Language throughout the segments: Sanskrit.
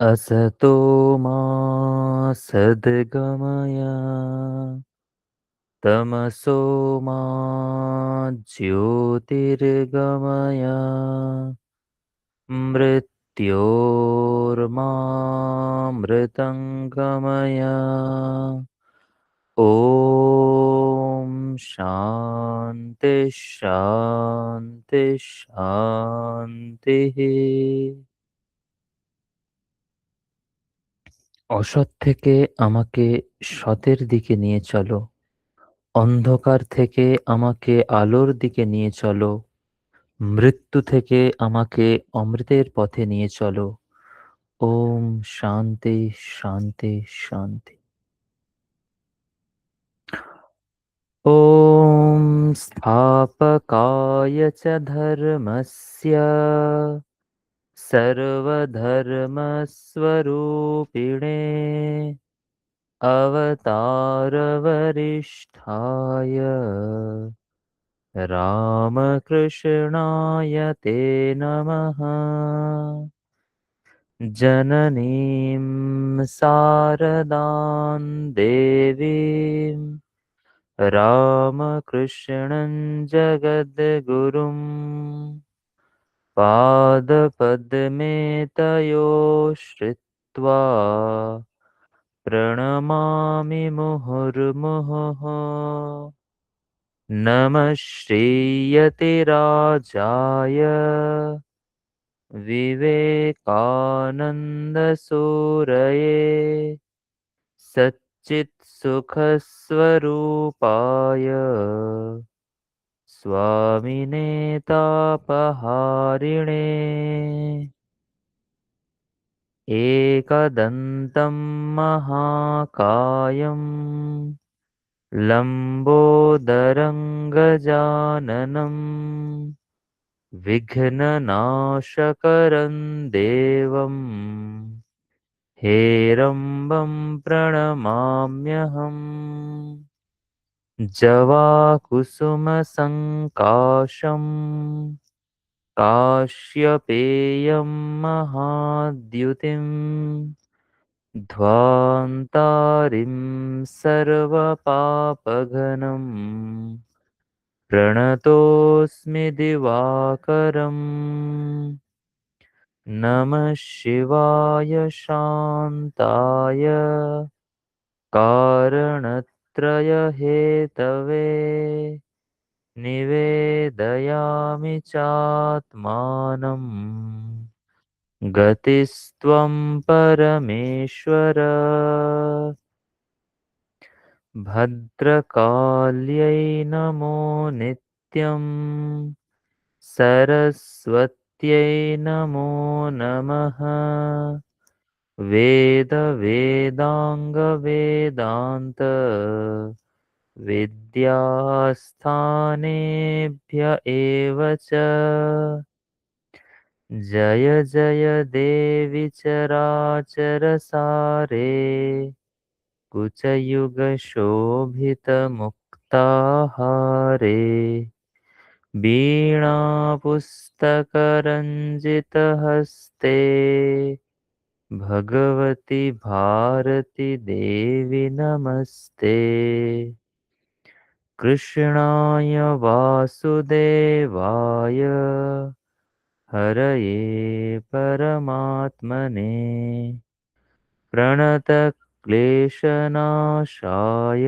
असतो मा सद्गमय तमसो मा ज्योतिर्गमय मृत्योर्मामृतङ्गमय ॐ शान्ति शान्ति শান্তিः। অসৎ থেকে আমাকে সতের দিকে নিয়ে চলো, অন্ধকার থেকে আমাকে আলোর দিকে নিয়ে চলো, মৃত্যু থেকে আমাকে অমৃতের পথে নিয়ে চলো। ওম শান্তি শান্তি শান্তি। ওম স্থাপকায় চ ধর্মস্য सर्वधर्मस्वरूपिणे अवतारवरिष्ठाय रामकृष्णाय ते नमः। जननीं शारदां देवीं रामकृष्णं जगद्गुरुं पादपद्मे तयो श्रित्वा प्रणमामि मुहुर्मुहुः। नमः श्रीयतिराजाय विवेकानन्दसूरये सच्चित्सुखस्वरूपाय स्वामिने तापहारिणे एकदन्तं महाकायं लम्बोदरं गजाननं विघ्ननाशकरं देवं हेरम्बं प्रणमाम्यहम्। जवाकुसुमसङ्काशं काश्यपेयं महाद्युतिं ध्वान्तारिं सर्वपापघ्नं प्रणतोऽस्मि दिवाकरम्। नमः शिवाय शान्ताय कारणत्रयहेतवे निवेदयामि चात्मानं गतिस्त्वं परमेश्वर। भद्रकाल्यै नमो नित्यं सरस्वत्यै नमो नमः। वेदांगवेदांत विद्यास्थानेभ्य एव च। जय जय देवि चराचरसारे कुचयुगशोभितमुक्ताहारे वीणापुस्तकरञ्जितहस्ते भगवति भारति देवि नमस्ते। कृष्णाय वासुदेवाय हरये परमात्मने प्रणतक्लेशनाशाय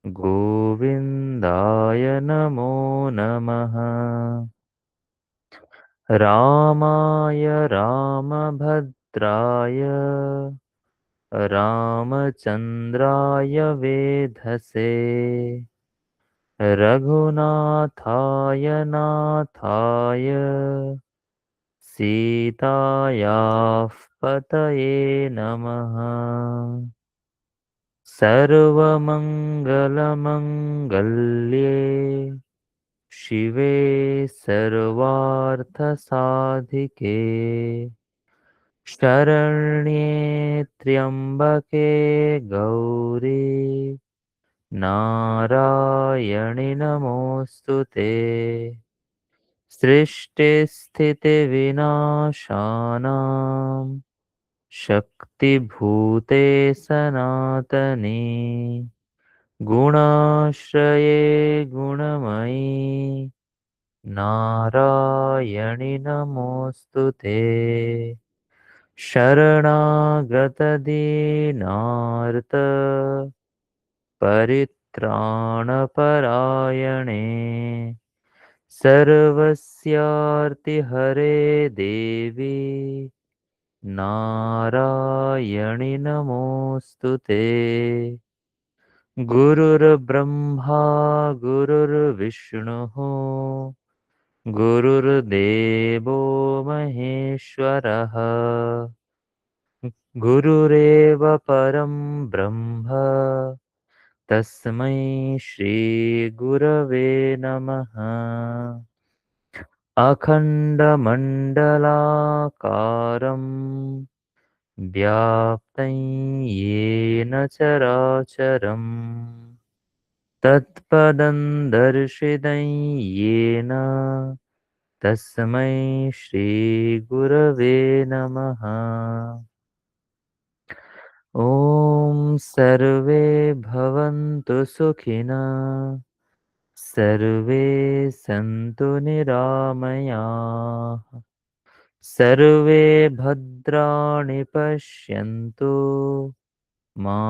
गोविन्दाय नमो नमः। रामाय रामभद्राय रामचन्द्राय वेधसे रघुनाथाय नाथाय सीतायाः पतये नमः। सर्वमङ्गलमङ्गल्ये शिवे सर्वार्थसाधिके शरण्ये त्र्यम्बके गौरी नारायणि नमोऽस्तु ते। सृष्टिस्थितिविनाशानां शक्तिभूते सनातने गुणाश्रये गुणमयी नारायणि नमोऽस्तु ते। शरणागतदीनार्त परित्राणपरायणे सर्वस्यार्तिहरे देवी नारायणि नमोऽस्तु ते। गुरुर्ब्रह्मा गुरुर्विष्णुः गुरुर्देवो महेश्वरः गुरुरेव परं ब्रह्म तस्मै श्रीगुरवे नमः। अखण्डमण्डलाकारं व्याप्तं येन चराचरम् तत्पदं दर्शितं येन तस्मै श्रीगुरवे नमः। ॐ सर्वे भवन्तु सुखिनः सर्वे सन्तु निरामयाः सर्वे भद्राणि पश्यन्तु मा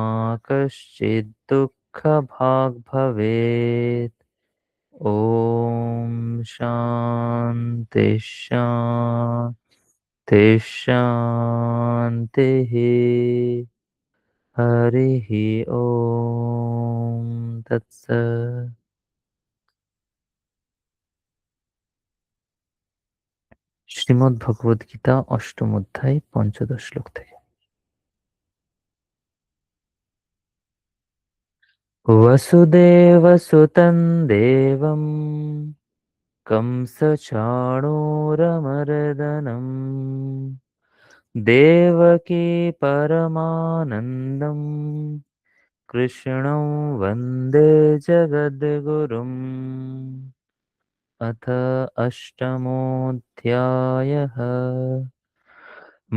कश्चित् दुःखभाग् भवेत्। ॐ शान्ति शान्ति शान्तिः। हरिः ॐ तत्सत्। শ্রীমদ্ ভগবদ গীতা অষ্টম অধ্যায় পঞ্চদশ শ্লোক থেকে। वसुदेवसुतं देवं कंसचाणूरमर्दनं देवकी परमानन्दं कृष्णं वन्दे जगद्गुरुम्। अथ अष्टमोऽध्यायः।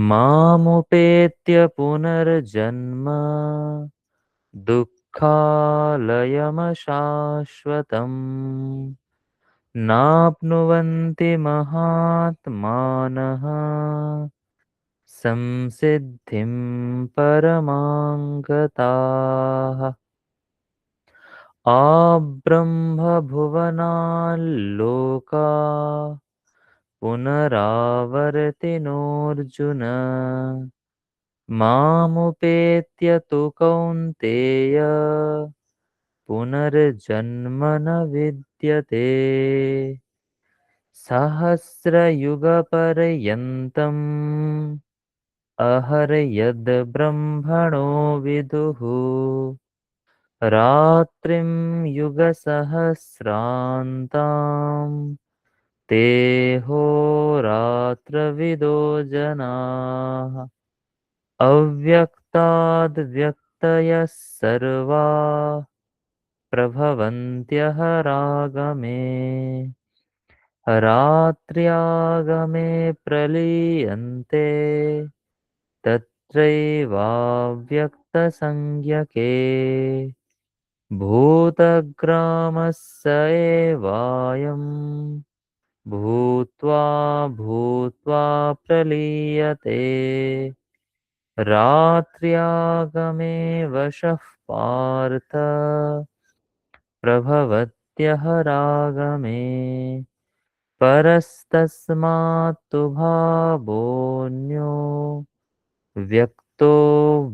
मामुपेत्य पुनर्जन्म दुःखालयमशाश्वतम् नाप्नुवन्ति महात्मानः संसिद्धिं परमां गताः। आब्रह्मभुवनाल्लोका पुनरावर्तिनोऽर्जुन मामुपेत्य तु कौन्तेय पुनर्जन्म न विद्यते। सहस्रयुगपर्यन्तम् अहर्यद्ब्रह्मणो विदुः रात्रिं युगसहस्रान्तां तेऽहोरात्रविदो जनाः। अव्यक्ताद्व्यक्तयः सर्वा प्रभवन्त्यः रागमे रात्र्यागमे प्रलीयन्ते तत्रैवाव्यक्तसंज्ञके भूतग्रामः स एवायं भूत्वा भूत्वा प्रलीयते रात्र्यागमे वशः पार्थ प्रभवत्यः रागमे परस्तस्मात्तु भावोऽन्यो व्यक्तो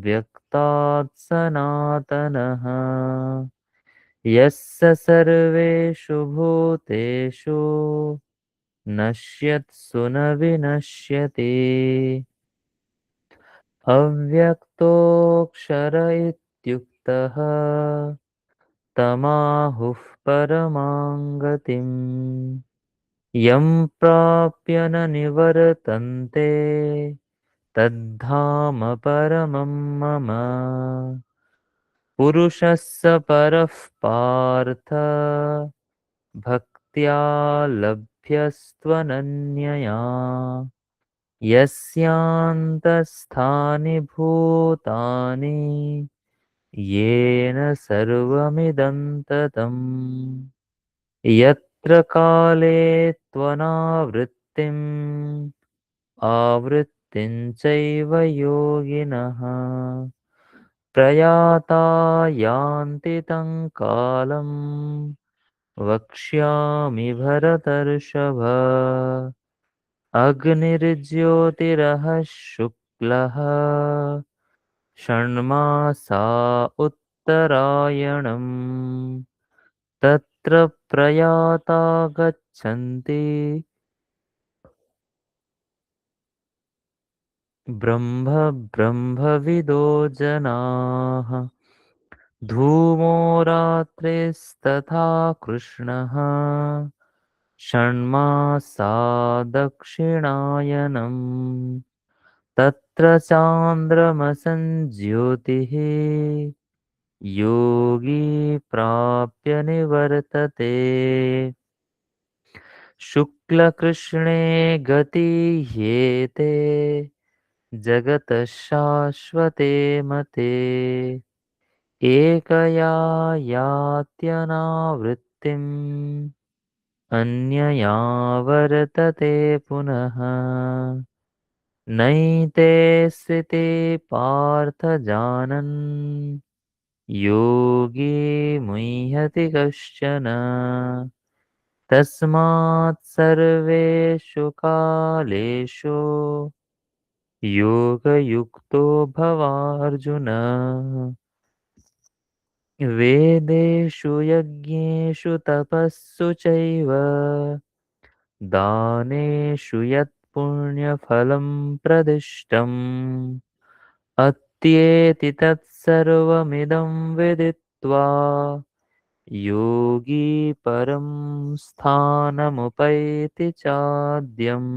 व्यक्तात् सनातनः यस्य सर्वेषु भूतेषु नश्यत्सु न विनश्यति। अव्यक्तोऽक्षर इत्युक्तः तमाहुः परमां गतिम् यं प्राप्य न निवर्तन्ते तद्धाम परमं मम। पुरुषः स परः पार्थ भक्त्या गुणेभ्यस्त्वनन्यया यस्यान्तस्थानि भूतानि येन सर्वमिदं ततम् यत्र काले त्वनावृत्तिम् आवृत्तिं चैव योगिनः प्रयाता यान्ति तं कालम् वक्ष्यामि भरतर्षभ अग्निर्ज्योतिरः शुक्लः षण्मासा उत्तरायणम् तत्र प्रयाता गच्छन्ति ब्रह्मविदो जनाः धूमो रात्रिस्तथा कृष्णः षण्मासा दक्षिणायनम् तत्र चान्द्रमसञ्ज्योतिः योगी प्राप्य निवर्तते शुक्लकृष्णे गतीह्येते जगतः शाश्वते मते एकया यात्यनावृत्तिम् अन्यया वर्तते पुनः नैते स्थिते पार्थ जानन् योगी मुह्यति कश्चन तस्मात् सर्वेषु कालेषु योगयुक्तो भवार्जुन वेदेषु यज्ञेषु तपस्सु चैव दानेषु यत् पुण्यफलं प्रदिष्टम् अत्येति तत्सर्वमिदं विदित्वा योगी परं स्थानमुपैति चाद्यम्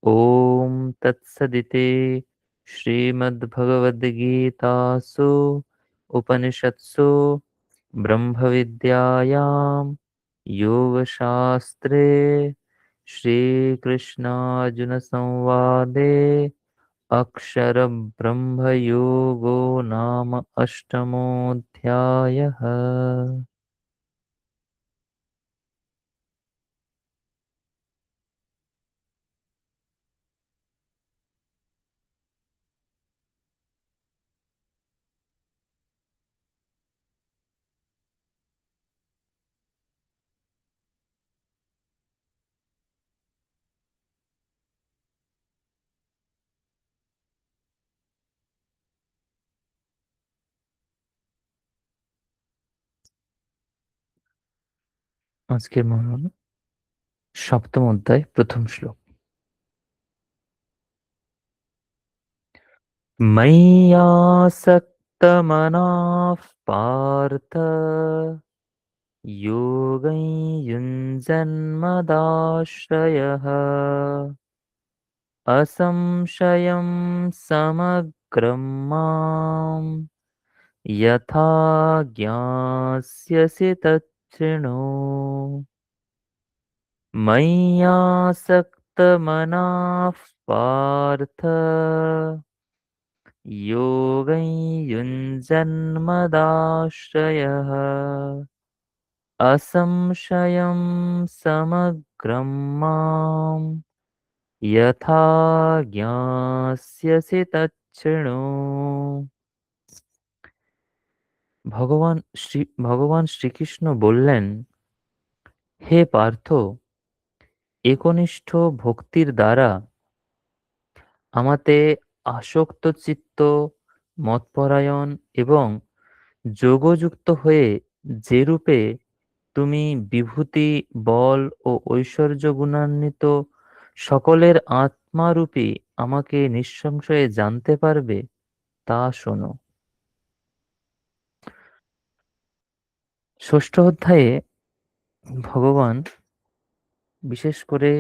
ॐ तत्सदिति श्रीमद्भगवद्गीतासु उपनिषत्सु ब्रह्मविद्यायां योगशास्त्रे श्रीकृष्णार्जुनसंवादे अक्षरब्रह्मयोगो नाम अष्टमोऽध्यायः। আজকের মনন সপ্তম অধ্যায় প্রথম শ্লোক। मय्यासक्तमनाः पार्थ योगं युञ्जन्मदाश्रयः असंशयं समग्रं माम् यथा ज्ञास्यसि तच्छृणु मय्यासक्तमनाः पार्थ योगं युञ्जन्मदाश्रयः असंशयं समग्रं माम् यथा ज्ञास्यसि तच्छृणु। ভগবান শ্রীকৃষ্ণ বললেন, হে পার্থ, একনিষ্ঠ ভক্তির দ্বারা আমাতে আসক্ত চিত্ত, মতপরায়ণ এবং যোগযুক্ত হয়ে যেরূপে তুমি বিভূতি, বল ও ঐশ্বর্য গুণান্বিত সকলের আত্মারূপী আমাকে নিঃসংশয়ে জানতে পারবে তা শোনো। ষষ্ঠ অধ্যায়ে ভগবান বিশেষ করে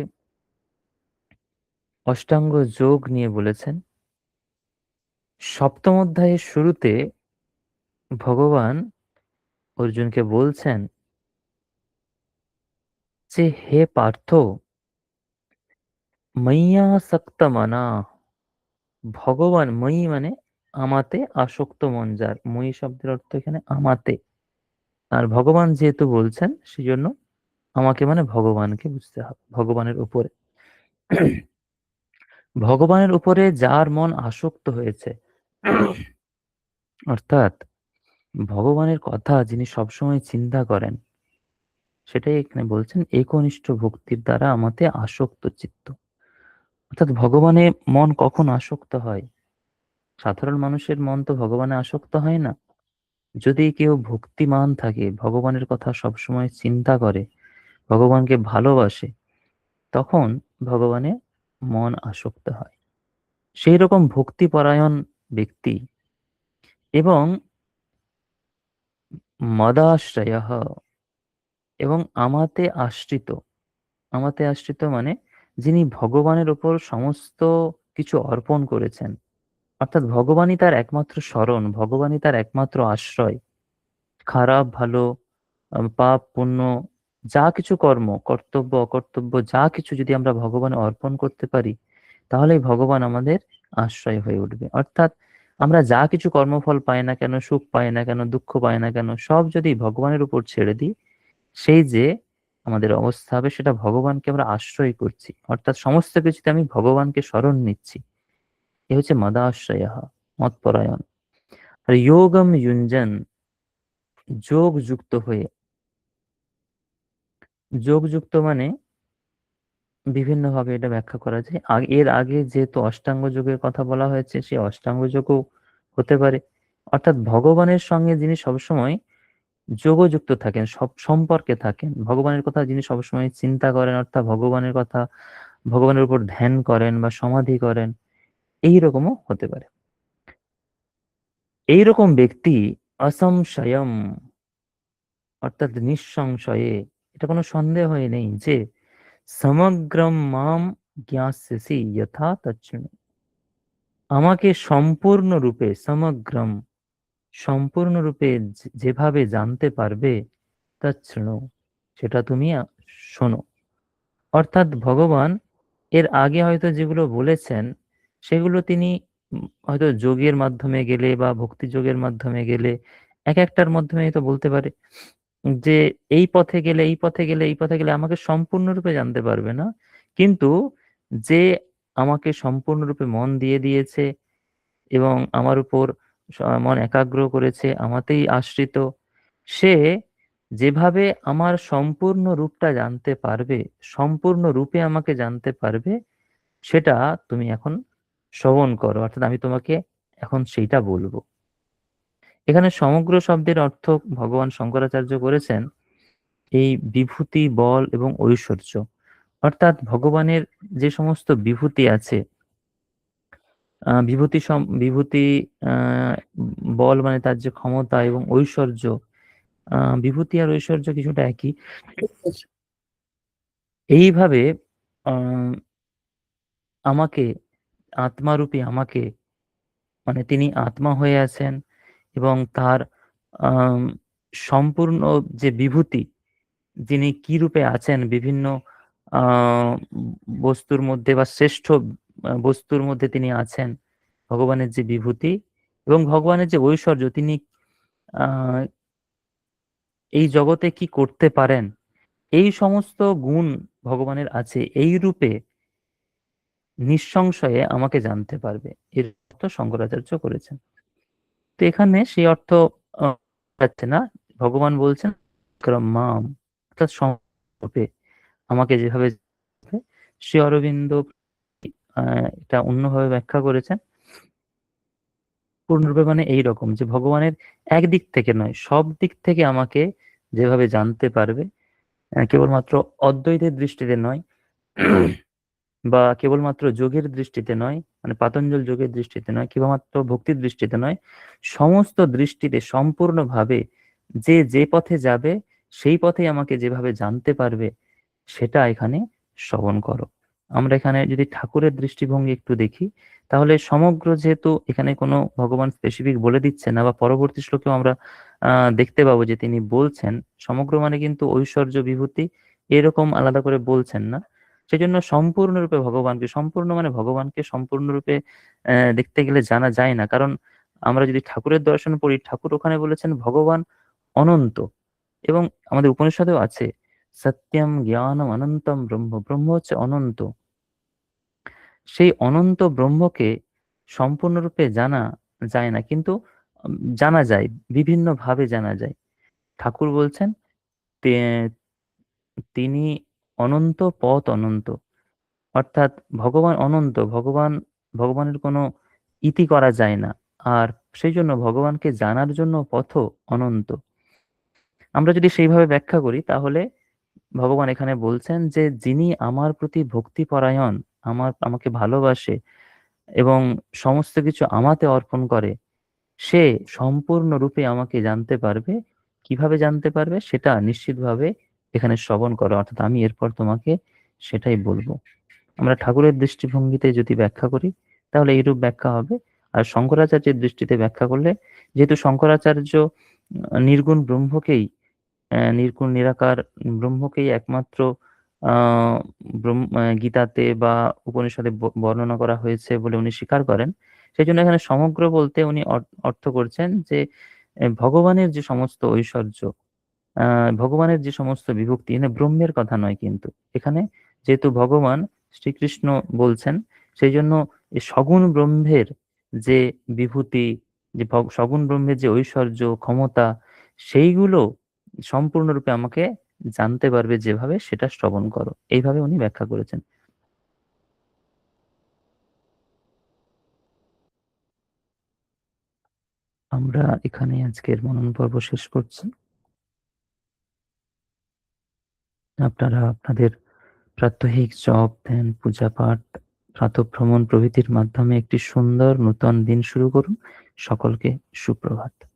অষ্টাঙ্গ যোগ নিয়ে বলেছেন। সপ্তম অধ্যায়ের শুরুতে ভগবান অর্জুনকে বলছেন যে হে পার্থ, ময়্যাসক্ত মনা, ভগবান ময়ী মানে আমাতে আসক্ত মন যার, ময়ী শব্দের অর্থ এখানে আমাতে, আর ভগবান যেহেতু বলছেন সেই জন্য আমাকে মানে ভগবানকে বুঝতে হবে, ভগবানের উপরে। ভগবানের উপরে যার মন আসক্ত হয়েছে, অর্থাৎ ভগবানের কথা যিনি সবসময় চিন্তা করেন, সেটাই এখানে বলছেন একনিষ্ঠ ভক্তির দ্বারা আমাতে আসক্ত চিত্ত। অর্থাৎ ভগবানে মন কখন আসক্ত হয়? সাধারণ মানুষের মন তো ভগবানে আসক্ত হয় না। যদি কেউ ভক্তিমান থাকে, ভগবানের কথা সবসময় চিন্তা করে, ভগবানকে ভালোবাসে, তখন ভগবানে মন আসক্ত হয়। সেই রকম ভক্তিপরায়ণ ব্যক্তি এবং মদাশ্রয়, এবং আমাতে আশ্রিত, আমাতে আশ্রিত মানে যিনি ভগবানের উপর সমস্ত কিছু অর্পণ করেছেন, অর্থাৎ ভগবানই তার একমাত্র শরণ, ভগবানই তার একমাত্র আশ্রয়। খারাপ ভালো, পাপ পুণ্য, যা কিছু কর্ম, কর্তব্য অকর্তব্য, যা কিছু যদি আমরা ভগবানে অর্পণ করতে পারি, তাহলেই ভগবান আমাদের আশ্রয় হয়ে উঠবে। অর্থাৎ আমরা যা কিছু কর্মফল পাই না কেন, সুখ পাই না কেন, দুঃখ পাই না কেন, সব যদি ভগবানের উপর ছেড়ে দিই, সেই যে আমাদের অবস্থা হবে, সেটা ভগবানকে আমরা আশ্রয় করছি, অর্থাৎ সমস্ত কিছুতে আমি ভগবানকে শরণ নিচ্ছি। এ হচ্ছে মদাশ্রয়, মতপরায়ণ। আর যোগম যুঞ্জন, যোগ যুক্ত হয়ে, যোগ যুক্ত মানে বিভিন্ন ভাবে এটা ব্যাখ্যা করা যায়। এর আগে যেহেতু অষ্টাঙ্গ যোগের কথা বলা হয়েছে, সেই অষ্টাঙ্গ যোগও হতে পারে। অর্থাৎ ভগবানের সঙ্গে যিনি সবসময় যোগযুক্ত থাকেন, সব সম্পর্কে থাকেন, ভগবানের কথা যিনি সবসময় চিন্তা করেন, অর্থাৎ ভগবানের কথা, ভগবানের উপর ধ্যান করেন বা সমাধি করেন, এই রকমও হতে পারে। এইরকম ব্যক্তি অসংশয়ম, অর্থাৎ নিঃসংশয়ে, এটা কোনো সন্দেহই নেই যে সমগ্রম মাম জ্ঞাস্যসি যথা তচ্ছৃণু, আমাকে সম্পূর্ণরূপে, সমগ্রম সম্পূর্ণরূপে যেভাবে জানতে পারবে, তচ্ছৃণু সেটা তুমি শোনো। অর্থাৎ ভগবান এর আগে হয়তো যেগুলো বলেছেন, সেগুলো তিনি হয়তো যোগের মাধ্যমে গেলে বা ভক্তি যোগের মাধ্যমে গেলে এক একটার মাধ্যমে হয়তো বলতে পারে যে এই পথে গেলে, এই পথে গেলে, এই পথে গেলে, আমাকে সম্পূর্ণরূপে জানতে পারবে না। কিন্তু যে আমাকে সম্পূর্ণরূপে মন দিয়ে দিয়েছে এবং আমার উপর মন একাগ্র করেছে, আমাতেই আশ্রিত, সে যেভাবে আমার সম্পূর্ণ রূপটা জানতে পারবে, সম্পূর্ণ রূপে আমাকে জানতে পারবে, সেটা তুমি এখন শ্রবণ করো, অর্থাৎ আমি তোমাকে এখন সেইটা বলবো। এখানে সমগ্র শব্দের অর্থ ভগবান শঙ্করাচার্য করেছেন এই বিভূতি, বল এবং ঐশ্বর্য। অর্থাৎ ভগবানের যে সমস্ত বিভূতি আছে, বিভূতি, বল মানে তার যে ক্ষমতা, এবং ঐশ্বর্য, বিভূতি আর ঐশ্বর্য কিছুটা একই। এইভাবে আহ আমাকে, আত্মারূপী আমাকে, মানে তিনি আত্মা হয়ে আছেন এবং তার আম, সম্পূর্ণ যে বিভূতি, যিনি কি রূপে আছেন বিভিন্ন আহ বস্তুর মধ্যে বা শ্রেষ্ঠ বস্তুর মধ্যে তিনি আছেন, ভগবানের যে বিভূতি এবং ভগবানের যে ঐশ্বর্য, তিনি আহ এই জগতে কি করতে পারেন, এই সমস্ত গুণ ভগবানের আছে, এই রূপে নিঃসংশয়ে আমাকে জানতে পারবে, এর অর্থ শঙ্করাচার্য করেছেন। তো এখানে সেই অর্থ যাচ্ছে না, ভগবান বলছেন মাম, অর্থাৎ সম্পূর্ণরূপে আমাকে যেভাবে জানতে, শ্রী অরবিন্দ এটা অন্যভাবে ব্যাখ্যা করেছেন। পূর্ণরূপে মানে এইরকম যে ভগবানের একদিক থেকে নয়, সব দিক থেকে আমাকে যেভাবে জানতে পারবে, কেবলমাত্র অদ্বৈতের দৃষ্টিতে নয় বা কেবলমাত্র যোগের দৃষ্টিতে নয়, মানে পাতঞ্জল যোগের দৃষ্টিতে নয়, কেবলমাত্র ভক্তির দৃষ্টিতে নয়, সমস্ত দৃষ্টিতে সম্পূর্ণভাবে যে যে পথে যাবে, সেই পথে আমাকে যেভাবে জানতে পারবে, সেটা এখানে শ্রবণ করো। আমরা এখানে যদি ঠাকুরের দৃষ্টিভঙ্গি একটু দেখি, তাহলে সমগ্র, যেহেতু এখানে কোনো ভগবান স্পেসিফিক বলে দিচ্ছে না, বা পরবর্তী শ্লোকেও আমরা দেখতে পাবো যে তিনি বলছেন সমগ্র মানে কিন্তু ঐশ্বর্য, বিভূতি এরকম আলাদা করে বলছেন না। সেজন্য সম্পূর্ণরূপে ভগবানকে, সম্পূর্ণ মানে ভগবানকে সম্পূর্ণরূপে দেখতে গেলে জানা যায় না। কারণ আমরা যদি ঠাকুরের দর্শন পড়ি, ঠাকুর ওখানে বলেছেন ভগবান অনন্ত। এবং আমাদের উপনিষদেও আছে, সত্যম জ্ঞানম অনন্তম ব্রহ্ম, ব্রহ্ম হচ্ছে অনন্ত। সেই অনন্ত ব্রহ্মকে সম্পূর্ণরূপে জানা যায় না, কিন্তু জানা যায়, বিভিন্ন ভাবে জানা যায়। ঠাকুর বলছেন তে- তিনি অনন্ত, পথ অনন্ত। অর্থাৎ ভগবান অনন্ত, ভগবানের কোনো ইতি করা যায় না। আর সেই জন্য ভগবানকে জানার জন্য পথও অনন্ত। আমরা যদি সেইভাবে ব্যাখ্যা করি, তাহলে ভগবান এখানে বলছেন যে যিনি আমার প্রতি ভক্তিপরায়ণ, আমাকে ভালোবাসে এবং সমস্ত কিছু আমাতে অর্পণ করে, সে সম্পূর্ণরূপে আমাকে জানতে পারবে। কিভাবে জানতে পারবে সেটা নিশ্চিতভাবে এখানে শ্রবণ করো, অর্থাৎ আমি এরপর তোমাকে সেটাই বলবো। আমরা ঠাকুরের দৃষ্টিভঙ্গিতে যদি ব্যাখ্যা করি, তাহলে এইরূপ ব্যাখ্যা হবে। আর শঙ্করাচার্যের দৃষ্টিতে ব্যাখ্যা করলে, যেহেতু শঙ্করাচার্য নির্গুণ ব্রহ্মকেই, নির্গুণ নিরাকার ব্রহ্মকেই একমাত্র গীতাতে বা উপনিষদে বর্ণনা করা হয়েছে বলে উনি স্বীকার করেন। সেই জন্য এখানে সমগ্র বলতে উনি অর্থ করছেন যে ভগবানের যে সমস্ত ঐশ্বর্য, ভগবানের যে সমস্ত বিভক্তি, এখানে ব্রহ্মের কথা নয় কিন্তু। এখানে যেহেতু ভগবান শ্রীকৃষ্ণ বলছেন, সেই জন্য এই সগুণ ব্রহ্মের যে বিভূতি, যে সগুণ ব্রহ্মের যে ঐশ্বর্য, ক্ষমতা, সেইগুলো সম্পূর্ণরূপে আমাকে জানতে পারবে যেভাবে, সেটা শ্রবণ করো। এইভাবে উনি ব্যাখ্যা করেছেন। আমরা এখানে আজকের মনন পর্ব শেষ করছি। আপনারা আপনাদের প্রাত্যহিক জপ, ধ্যান, পূজা পাঠ, প্রাতঃভ্রমণ প্রভৃতির মাধ্যমে একটি সুন্দর নূতন দিন শুরু করুন। সকলকে সুপ্রভাত।